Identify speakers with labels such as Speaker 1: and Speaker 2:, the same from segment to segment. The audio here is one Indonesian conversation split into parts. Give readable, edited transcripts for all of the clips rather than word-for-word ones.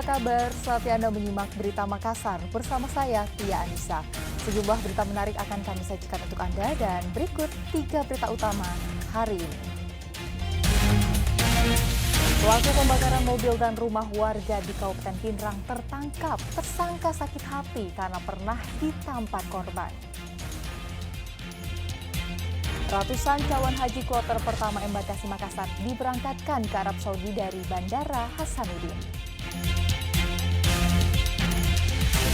Speaker 1: kabar? Saatnya Anda menyimak Berita Makassar bersama saya, Tia Anissa. Sejumlah berita menarik akan kami sajikan untuk Anda dan berikut 3 berita utama hari ini. Pelaku pembakaran mobil dan rumah warga di Kabupaten Pindrang tertangkap. Tersangka sakit hati karena pernah ditampar korban. Ratusan calon haji kloter pertama embarkasi Makassar diberangkatkan ke Arab Saudi dari Bandara Hasanuddin.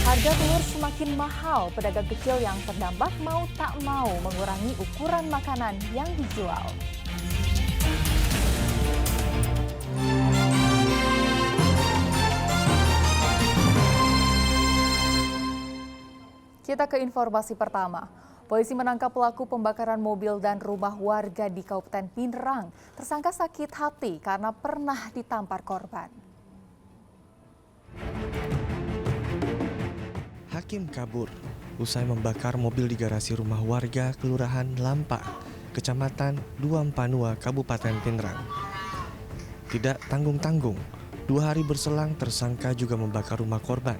Speaker 1: Harga telur semakin mahal, pedagang kecil yang terdampak mau tak mau mengurangi ukuran makanan yang dijual. Kita ke informasi pertama. Polisi menangkap pelaku pembakaran mobil dan rumah warga di Kabupaten Pindrang. Tersangka sakit hati karena pernah ditampar korban.
Speaker 2: Hakim kabur usai membakar mobil di garasi rumah warga Kelurahan Lampa, Kecamatan Duampanua, Kabupaten Pindrang. Tidak tanggung-tanggung, 2 hari berselang tersangka juga membakar rumah korban.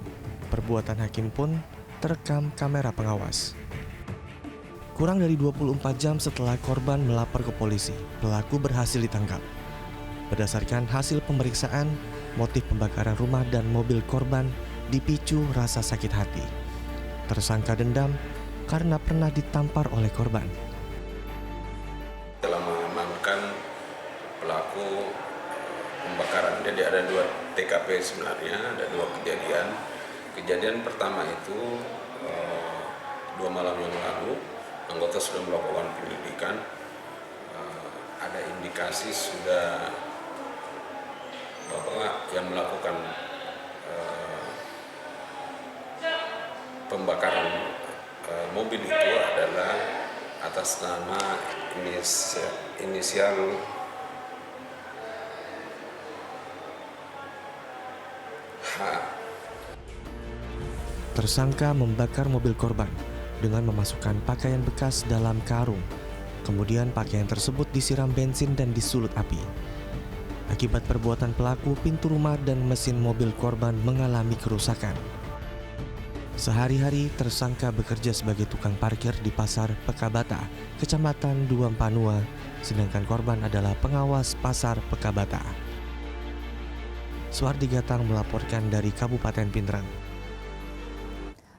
Speaker 2: Perbuatan hakim pun terekam kamera pengawas. Kurang dari 24 jam setelah korban melapor ke polisi, pelaku berhasil ditangkap. Berdasarkan hasil pemeriksaan, motif pembakaran rumah dan mobil korban dipicu rasa sakit hati. Tersangka dendam karena pernah ditampar oleh korban.
Speaker 3: Telah mengamankan pelaku pembakaran. Jadi ada 2 TKP sebenarnya, ada 2 kejadian. Kejadian pertama itu 2 malam yang lalu, anggota sudah melakukan penyelidikan. Ada indikasi sudah bapak yang melakukan pembakaran mobil itu adalah atas nama inisial H.
Speaker 2: Tersangka membakar mobil korban dengan memasukkan pakaian bekas dalam karung. Kemudian pakaian tersebut disiram bensin dan disulut api. Akibat perbuatan pelaku, pintu rumah dan mesin mobil korban mengalami kerusakan. Sehari-hari tersangka bekerja sebagai tukang parkir di Pasar Pekabata, Kecamatan Duampanua, sedangkan korban adalah pengawas Pasar Pekabata. Suardi Gatang melaporkan dari Kabupaten Pindrang.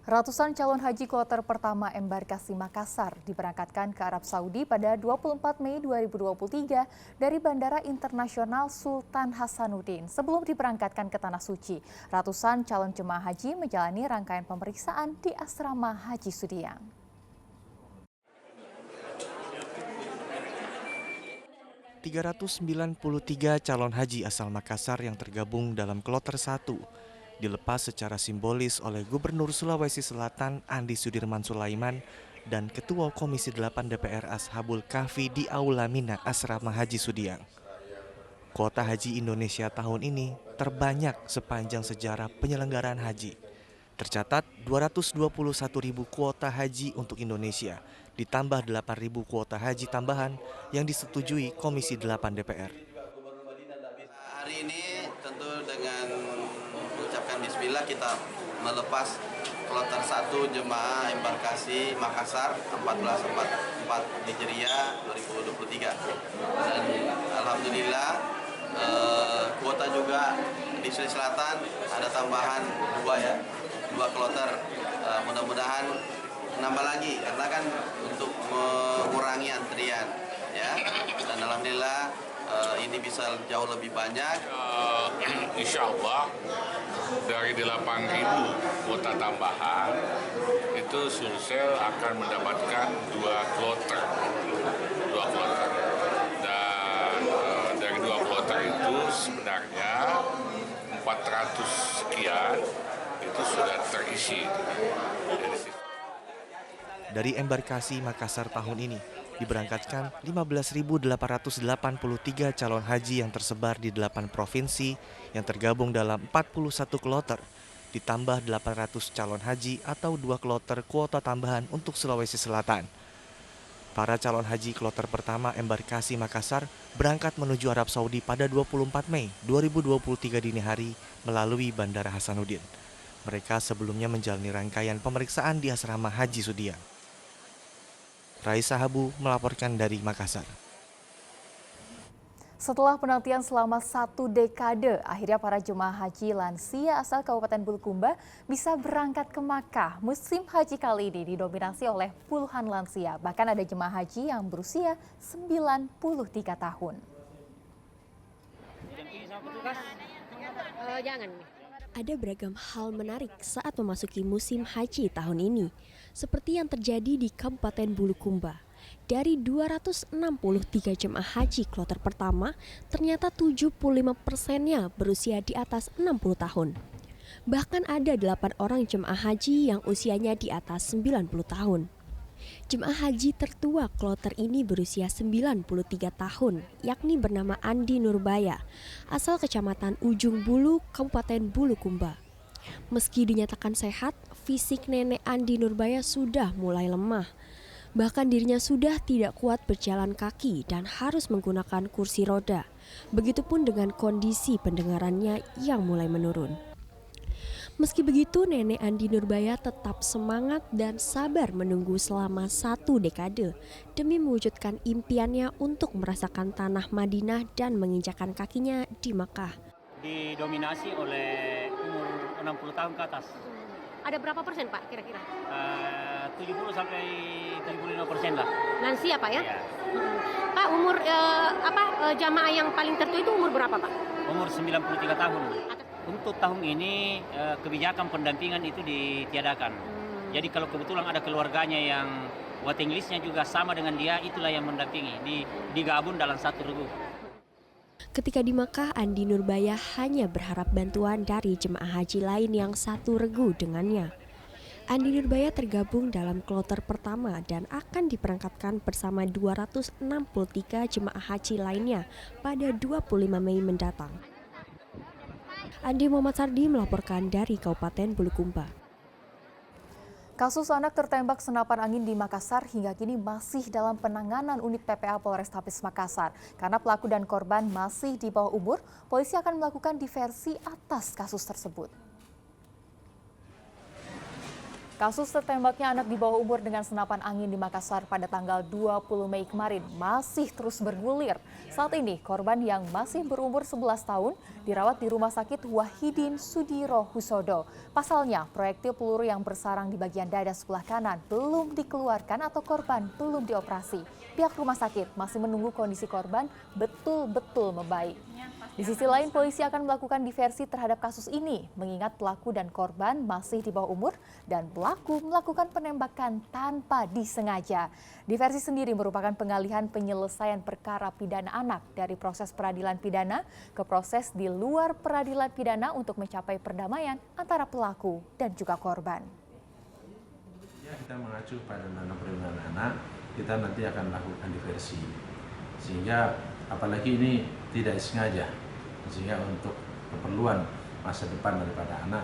Speaker 1: Ratusan calon haji kloter pertama embarkasi Makassar diberangkatkan ke Arab Saudi pada 24 Mei 2023 dari Bandara Internasional Sultan Hasanuddin. Sebelum diberangkatkan ke Tanah Suci, ratusan calon jemaah haji menjalani rangkaian pemeriksaan di Asrama Haji Sudiang.
Speaker 2: ...393 calon haji asal Makassar yang tergabung dalam kloter 1 dilepas secara simbolis oleh Gubernur Sulawesi Selatan Andi Sudirman Sulaiman dan Ketua Komisi 8 DPR Ashabul Kahfi di Aula Mina Asrama Haji Sudiang. Kuota haji Indonesia tahun ini terbanyak sepanjang sejarah penyelenggaraan haji. Tercatat 221.000 kuota haji untuk Indonesia, ditambah 8.000 kuota haji tambahan yang disetujui Komisi 8 DPR.
Speaker 4: Hari ini tentu dengan mengucapkan bismillah kita melepas kloter 1 jemaah embarkasi Makassar 1444 Hijriah 2023. Dan alhamdulillah kuota juga di Sulawesi Selatan ada tambahan 2 kloter. Mudah-mudahan nambah lagi karena kan untuk mengurangi antrian ya. Dan alhamdulillah ini bisa jauh lebih banyak.
Speaker 5: Insya Allah dari 8.000 kuota tambahan itu Sulsel akan mendapatkan 2 kloter. Dan dari 2 kloter itu sebenarnya 400 sekian itu sudah terisi.
Speaker 2: Dari embarkasi Makassar tahun ini diberangkatkan 15.883 calon haji yang tersebar di 8 provinsi yang tergabung dalam 41 kloter, ditambah 800 calon haji atau 2 kloter kuota tambahan untuk Sulawesi Selatan. Para calon haji kloter pertama embarkasi Makassar berangkat menuju Arab Saudi pada 24 Mei 2023 dini hari melalui Bandara Hasanuddin. Mereka sebelumnya menjalani rangkaian pemeriksaan di asrama Haji Sudiang. Raisa Habu melaporkan dari Makassar.
Speaker 1: Setelah penantian selama 1 dekade, akhirnya para jemaah haji lansia asal Kabupaten Bulukumba bisa berangkat ke Makkah. Musim haji kali ini didominasi oleh puluhan lansia. Bahkan ada jemaah haji yang berusia 93 tahun.
Speaker 6: Ada beragam hal menarik saat memasuki musim haji tahun ini, seperti yang terjadi di Kabupaten Bulukumba. Dari 263 jemaah haji kloter pertama, ternyata 75%-nya berusia di atas 60 tahun. Bahkan ada 8 orang jemaah haji yang usianya di atas 90 tahun. Jemaah haji tertua kloter ini berusia 93 tahun, yakni bernama Andi Nurbaya, asal Kecamatan Ujung Bulu, Kabupaten Bulukumba. Meski dinyatakan sehat, fisik nenek Andi Nurbaya sudah mulai lemah. Bahkan dirinya sudah tidak kuat berjalan kaki dan harus menggunakan kursi roda. Begitupun dengan kondisi pendengarannya yang mulai menurun. Meski begitu, nenek Andi Nurbaya tetap semangat dan sabar menunggu selama 1 dekade demi mewujudkan impiannya untuk merasakan tanah Madinah dan menginjakan kakinya di Makkah.
Speaker 7: Didominasi oleh umur 60 tahun ke atas.
Speaker 8: Ada berapa persen Pak kira-kira?
Speaker 7: 70 sampai 75% lah.
Speaker 8: Lansia Pak ya?
Speaker 7: Ya.
Speaker 8: Pak umur jamaah yang paling tertua itu umur berapa Pak?
Speaker 7: Umur 93 tahun. Untuk tahun ini kebijakan pendampingan itu ditiadakan. Jadi kalau kebetulan ada keluarganya yang waiting listnya juga sama dengan dia, itulah yang mendampingi. Digabung dalam satu regu.
Speaker 6: Ketika di Makkah, Andi Nurbaya hanya berharap bantuan dari jemaah haji lain yang satu regu dengannya. Andi Nurbaya tergabung dalam kloter pertama dan akan diberangkatkan bersama 263 jemaah haji lainnya pada 25 Mei mendatang. Andi Muhammad Sardi melaporkan dari Kabupaten Bulukumba.
Speaker 1: Kasus anak tertembak senapan angin di Makassar hingga kini masih dalam penanganan unit PPA Polrestabes Makassar. Karena pelaku dan korban masih di bawah umur, polisi akan melakukan diversi atas kasus tersebut. Kasus tertembaknya anak di bawah umur dengan senapan angin di Makassar pada tanggal 20 Mei kemarin masih terus bergulir. Saat ini korban yang masih berumur 11 tahun dirawat di Rumah Sakit Wahidin Sudiro Husodo. Pasalnya, proyektil peluru yang bersarang di bagian dada sebelah kanan belum dikeluarkan atau korban belum dioperasi. Pihak rumah sakit masih menunggu kondisi korban betul-betul membaik. Di sisi lain, polisi akan melakukan diversi terhadap kasus ini, mengingat pelaku dan korban masih di bawah umur dan pelaku melakukan penembakan tanpa disengaja. Diversi sendiri merupakan pengalihan penyelesaian perkara pidana anak dari proses peradilan pidana ke proses di luar peradilan pidana untuk mencapai perdamaian antara pelaku dan juga korban.
Speaker 9: Ya, kita mengacu pada Undang-Undang Perlindungan Anak, kita nanti akan lakukan diversi. Sehingga apalagi ini tidak sengaja, sehingga untuk keperluan masa depan daripada anak